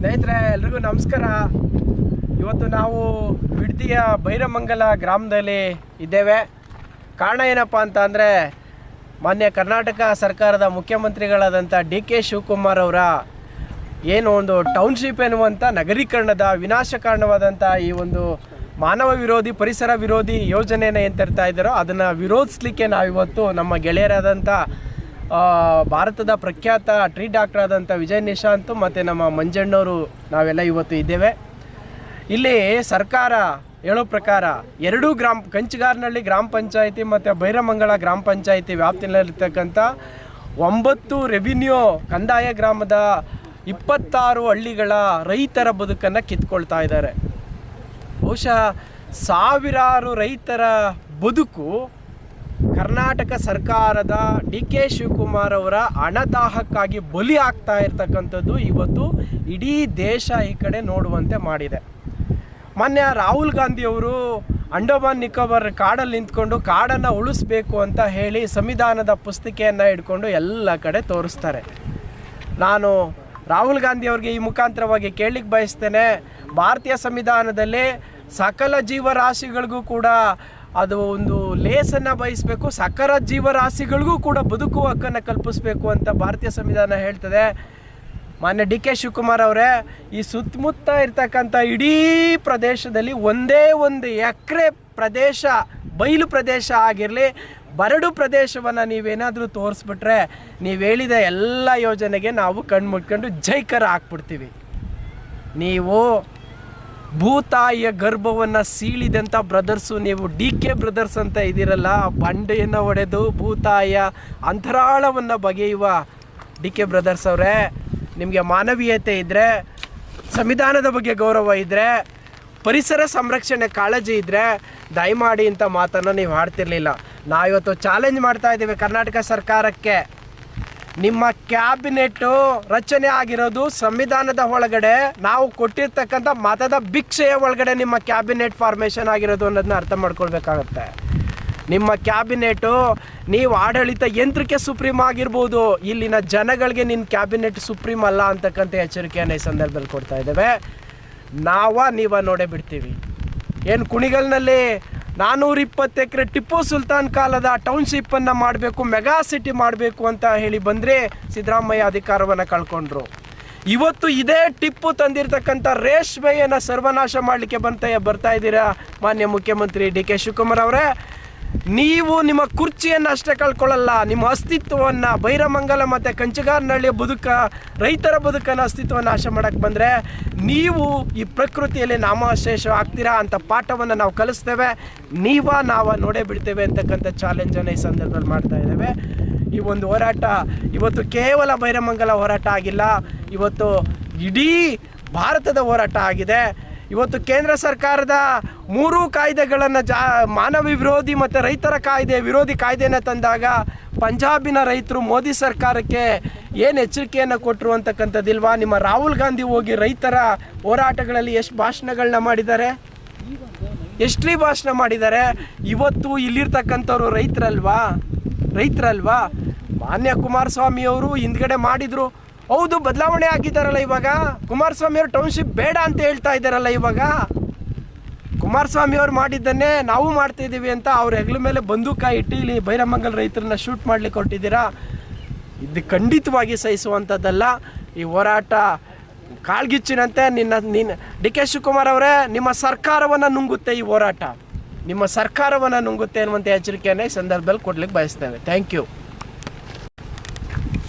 ಸ್ನೇಹಿತರೆ, ಎಲ್ರಿಗೂ ನಮಸ್ಕಾರ. ಇವತ್ತು ನಾವು ಬಿಡದಿಯ ಬೈರಮಂಗಲ ಗ್ರಾಮದಲ್ಲಿ ಇದ್ದೇವೆ. ಕಾರಣ ಏನಪ್ಪ ಅಂತ ಅಂದರೆ, ಮಾನ್ಯ ಕರ್ನಾಟಕ ಸರ್ಕಾರದ ಮುಖ್ಯಮಂತ್ರಿಗಳಾದಂಥ ಡಿ.ಕೆ. ಶಿವಕುಮಾರ್ ಅವರ ಏನು ಒಂದು ಟೌನ್ಶಿಪ್ ಎನ್ನುವಂಥ ನಗರೀಕರಣದ ವಿನಾಶಕಾರಣವಾದಂಥ ಈ ಒಂದು ಮಾನವ ವಿರೋಧಿ, ಪರಿಸರ ವಿರೋಧಿ ಯೋಜನೆಯನ್ನು ಏನು ತರ್ತಾ ಇದ್ದಾರೋ ಅದನ್ನು ವಿರೋಧಿಸಲಿಕ್ಕೆ ನಾವಿವತ್ತು ನಮ್ಮ ಗೆಳೆಯರಾದಂಥ ಭಾರತದ ಪ್ರಖ್ಯಾತ ಟ್ರೀ ಡಾಕ್ಟರ್ ಆದಂಥ ವಿಜಯ್ ನಿಶಾಂತ್ ಮತ್ತು ನಮ್ಮ ಮಂಜಣ್ಣವರು ನಾವೆಲ್ಲ ಇವತ್ತು ಇದ್ದೇವೆ. ಇಲ್ಲಿ ಸರ್ಕಾರ ಹೇಳೋ ಪ್ರಕಾರ ಎರಡೂ ಕಂಚಿಗಾರನಹಳ್ಳಿ ಗ್ರಾಮ ಪಂಚಾಯಿತಿ ಮತ್ತು ಬೈರಮಂಗಲ ಗ್ರಾಮ ಪಂಚಾಯಿತಿ ವ್ಯಾಪ್ತಿಯಲ್ಲಿರ್ತಕ್ಕಂಥ 9 ರೆವಿನ್ಯೂ ಕಂದಾಯ ಗ್ರಾಮದ 26 ಹಳ್ಳಿಗಳ ರೈತರ ಬದುಕನ್ನು ಕಿತ್ಕೊಳ್ತಾ ಇದ್ದಾರೆ. ಬಹುಶಃ ಸಾವಿರಾರು ರೈತರ ಬದುಕು ಕರ್ನಾಟಕ ಸರ್ಕಾರದ ಡಿ.ಕೆ. ಶಿವಕುಮಾರ್ ಅವರ ಹಣದಾಹಕ್ಕಾಗಿ ಬಲಿ ಆಗ್ತಾ ಇರ್ತಕ್ಕಂಥದ್ದು ಇವತ್ತು ಇಡೀ ದೇಶ ಈ ಕಡೆ ನೋಡುವಂತೆ ಮಾಡಿದೆ. ಮಾನ್ಯ ರಾಹುಲ್ ಗಾಂಧಿಯವರು ಅಂಡಮಾನ್ ನಿಕೋಬಾರ್ ಕಾಡಲ್ಲಿ ನಿಂತ್ಕೊಂಡು ಕಾಡನ್ನು ಉಳಿಸ್ಬೇಕು ಅಂತ ಹೇಳಿ ಸಂವಿಧಾನದ ಪುಸ್ತಿಕೆಯನ್ನು ಹಿಡ್ಕೊಂಡು ಎಲ್ಲ ಕಡೆ ತೋರಿಸ್ತಾರೆ. ನಾನು ರಾಹುಲ್ ಗಾಂಧಿಯವ್ರಿಗೆ ಈ ಮುಖಾಂತರವಾಗಿ ಕೇಳಲಿಕ್ಕೆ ಬಯಸ್ತೇನೆ, ಭಾರತೀಯ ಸಂವಿಧಾನದಲ್ಲಿ ಸಕಲ ಜೀವರಾಶಿಗಳಿಗೂ ಕೂಡ ಅದು ಒಂದು ಲೇಸನ್ನು ಬಯಸಬೇಕು, ಸಕಲ ಜೀವರಾಶಿಗಳಿಗೂ ಕೂಡ ಬದುಕುವ ಹಕ್ಕನ್ನು ಕಲ್ಪಿಸಬೇಕು ಅಂತ ಭಾರತೀಯ ಸಂವಿಧಾನ ಹೇಳ್ತದೆ. ಮಾನ್ಯ ಡಿ.ಕೆ. ಶಿವಕುಮಾರ್ ಅವರೇ, ಈ ಸುತ್ತಮುತ್ತ ಇರ್ತಕ್ಕಂಥ ಇಡೀ ಪ್ರದೇಶದಲ್ಲಿ ಒಂದೇ ಒಂದು ಎಕರೆ ಪ್ರದೇಶ, ಬಯಲು ಪ್ರದೇಶ ಆಗಿರಲಿ, ಬರಡು ಪ್ರದೇಶವನ್ನು ನೀವೇನಾದರೂ ತೋರಿಸ್ಬಿಟ್ರೆ ನೀವು ಹೇಳಿದ ಎಲ್ಲ ಯೋಜನೆಗೆ ನಾವು ಕಣ್ಣು ಮುಟ್ಕೊಂಡು ಜೈಕರ ಹಾಕ್ಬಿಡ್ತೀವಿ. ನೀವು ಭೂತಾಯಿಯ ಗರ್ಭವನ್ನು ಸೀಳಿದಂಥ ಬ್ರದರ್ಸು, ನೀವು ಡಿ.ಕೆ. ಬ್ರದರ್ಸ್ ಅಂತ ಇದ್ದೀರಲ್ಲ, ಬಂಡೆಯನ್ನು ಒಡೆದು ಭೂತಾಯಿಯ ಅಂತರಾಳವನ್ನು ಬಗೆಯುವ ಡಿ.ಕೆ. ಬ್ರದರ್ಸ್ ಅವರೇ, ನಿಮಗೆ ಮಾನವೀಯತೆ ಇದ್ದರೆ, ಸಂವಿಧಾನದ ಬಗ್ಗೆ ಗೌರವ ಇದ್ದರೆ, ಪರಿಸರ ಸಂರಕ್ಷಣೆ ಕಾಳಜಿ ಇದ್ದರೆ ದಯಮಾಡಿ ಇಂಥ ಮಾತನ್ನು ನೀವು ಆಡ್ತಿರ್ಲಿಲ್ಲ. ನಾವಿವತ್ತು ಚಾಲೆಂಜ್ ಮಾಡ್ತಾ ಇದ್ದೀವಿ ಕರ್ನಾಟಕ ಸರ್ಕಾರಕ್ಕೆ. ನಿಮ್ಮ ಕ್ಯಾಬಿನೆಟ್ಟು ರಚನೆ ಆಗಿರೋದು ಸಂವಿಧಾನದ ಒಳಗಡೆ, ನಾವು ಕೊಟ್ಟಿರ್ತಕ್ಕಂಥ ಮತದ ಭಿಕ್ಷೆಯ ಒಳಗಡೆ ನಿಮ್ಮ ಕ್ಯಾಬಿನೆಟ್ ಫಾರ್ಮೇಷನ್ ಆಗಿರೋದು ಅನ್ನೋದನ್ನ ಅರ್ಥ ಮಾಡ್ಕೊಳ್ಬೇಕಾಗತ್ತೆ. ನಿಮ್ಮ ಕ್ಯಾಬಿನೆಟ್ಟು, ನೀವು ಆಡಳಿತ ಯಂತ್ರಕ್ಕೆ ಸುಪ್ರೀಂ ಆಗಿರ್ಬೋದು, ಇಲ್ಲಿನ ಜನಗಳಿಗೆ ನಿನ್ನ ಕ್ಯಾಬಿನೆಟ್ ಸುಪ್ರೀಂ ಅಲ್ಲ ಅಂತಕ್ಕಂಥ ಎಚ್ಚರಿಕೆಯನ್ನು ಈ ಸಂದರ್ಭದಲ್ಲಿ ಕೊಡ್ತಾ ಇದ್ದೇವೆ. ನೀವ ನೋಡೇ ಬಿಡ್ತೀವಿ. ಏನು ಕುಣಿಗಲ್ನಲ್ಲಿ 420 ಎಕರೆ ಟಿಪ್ಪು ಸುಲ್ತಾನ್ ಕಾಲದ ಟೌನ್ಶಿಪ್ಪನ್ನು ಮಾಡಬೇಕು, ಮೆಗಾ ಸಿಟಿ ಮಾಡಬೇಕು ಅಂತ ಹೇಳಿ ಬಂದರೆ ಸಿದ್ದರಾಮಯ್ಯ ಅಧಿಕಾರವನ್ನು ಕಳ್ಕೊಂಡ್ರು. ಇವತ್ತು ಇದೇ ಟಿಪ್ಪು ತಂದಿರತಕ್ಕಂಥ ರೇಷ್ಮೆಯನ್ನು ಸರ್ವನಾಶ ಮಾಡಲಿಕ್ಕೆ ಬರ್ತಾ ಇದ್ದೀರಾ ಮಾನ್ಯ ಮುಖ್ಯಮಂತ್ರಿ ಡಿ.ಕೆ. ಶಿವಕುಮಾರ್ ಅವರೇ. ನೀವು ನಿಮ್ಮ ಕುರ್ಚಿಯನ್ನು ಅಷ್ಟೇ ಕಳ್ಕೊಳ್ಳಲ್ಲ, ನಿಮ್ಮ ಅಸ್ತಿತ್ವವನ್ನು, ಬೈರಮಂಗಲ ಮತ್ತು ಕಂಚಿಗಾರನಹಳ್ಳಿಯ ರೈತರ ಬದುಕನ್ನು ಅಸ್ತಿತ್ವವನ್ನು ನಾಶ ಮಾಡೋಕ್ಕೆ ಬಂದರೆ ನೀವು ಈ ಪ್ರಕೃತಿಯಲ್ಲಿ ನಾಮಾಶೇಷ ಆಗ್ತೀರಾ ಅಂತ ಪಾಠವನ್ನು ನಾವು ಕಲಿಸ್ತೇವೆ. ನಾವು ನೋಡೇ ಬಿಡ್ತೇವೆ ಅಂತಕ್ಕಂಥ ಚಾಲೆಂಜನ್ನು ಈ ಸಂದರ್ಭದಲ್ಲಿ ಮಾಡ್ತಾ ಇದ್ದೇವೆ. ಈ ಒಂದು ಹೋರಾಟ ಇವತ್ತು ಕೇವಲ ಬೈರಮಂಗಲ ಹೋರಾಟ ಆಗಿಲ್ಲ, ಇವತ್ತು ಇಡೀ ಭಾರತದ ಹೋರಾಟ ಆಗಿದೆ. ಇವತ್ತು ಕೇಂದ್ರ ಸರ್ಕಾರದ 3 ಕಾಯ್ದೆಗಳನ್ನು ಮಾನವ ವಿರೋಧಿ ಮತ್ತು ರೈತರ ವಿರೋಧಿ ಕಾಯ್ದೆಯನ್ನು ತಂದಾಗ ಪಂಜಾಬಿನ ರೈತರು ಮೋದಿ ಸರ್ಕಾರಕ್ಕೆ ಏನು ಎಚ್ಚರಿಕೆಯನ್ನು ಕೊಟ್ಟರು ಅಂತಕ್ಕಂಥದ್ದಿಲ್ವಾ? ನಿಮ್ಮ ರಾಹುಲ್ ಗಾಂಧಿ ಹೋಗಿ ರೈತರ ಹೋರಾಟಗಳಲ್ಲಿ ಎಷ್ಟು ಭಾಷಣಗಳನ್ನ ಮಾಡಿದ್ದಾರೆ, ಎಷ್ಟೇ ಭಾಷಣ ಮಾಡಿದ್ದಾರೆ. ಇವತ್ತು ಇಲ್ಲಿರ್ತಕ್ಕಂಥವ್ರು ರೈತರಲ್ವಾ? ಮಾನ್ಯ ಕುಮಾರಸ್ವಾಮಿಯವರು ಹಿಂದ್ಗಡೆ ಮಾಡಿದರು, ಹೌದು, ಬದಲಾವಣೆ ಆಗಿದ್ದಾರಲ್ಲ ಇವಾಗ. ಕುಮಾರಸ್ವಾಮಿಯವರು ಟೌನ್ಶಿಪ್ ಬೇಡ ಅಂತ ಹೇಳ್ತಾ ಇದ್ದಾರಲ್ಲ ಇವಾಗ. ಕುಮಾರಸ್ವಾಮಿಯವರು ಮಾಡಿದ್ದನ್ನೇ ನಾವು ಮಾಡ್ತಾಯಿದ್ದೀವಿ ಅಂತ ಅವ್ರ ಹೆಗಲ ಮೇಲೆ ಬಂದೂಕ ಇಟ್ಟು ಇಲ್ಲಿ ಬೈರಮಂಗಲ ರೈತರನ್ನ ಶೂಟ್ ಮಾಡಲಿಕ್ಕೆ ಹೊರಟಿದ್ದೀರಾ. ಇದು ಖಂಡಿತವಾಗಿ ಸಹಿಸುವಂಥದ್ದಲ್ಲ. ಈ ಹೋರಾಟ ಕಾಳ್ಗಿಚ್ಚಿನಂತೆ ನೀನು ಡಿ.ಕೆ. ಶಿವಕುಮಾರ್ ಅವರೇ, ನಿಮ್ಮ ಸರ್ಕಾರವನ್ನು ನುಂಗುತ್ತೆ ಈ ಹೋರಾಟ, ನಿಮ್ಮ ಸರ್ಕಾರವನ್ನು ನುಂಗುತ್ತೆ ಅನ್ನುವಂಥ ಎಚ್ಚರಿಕೆಯನ್ನು ಈ ಸಂದರ್ಭದಲ್ಲಿ ಕೊಡ್ಲಿಕ್ಕೆ ಬಯಸ್ತೇವೆ. Thank you.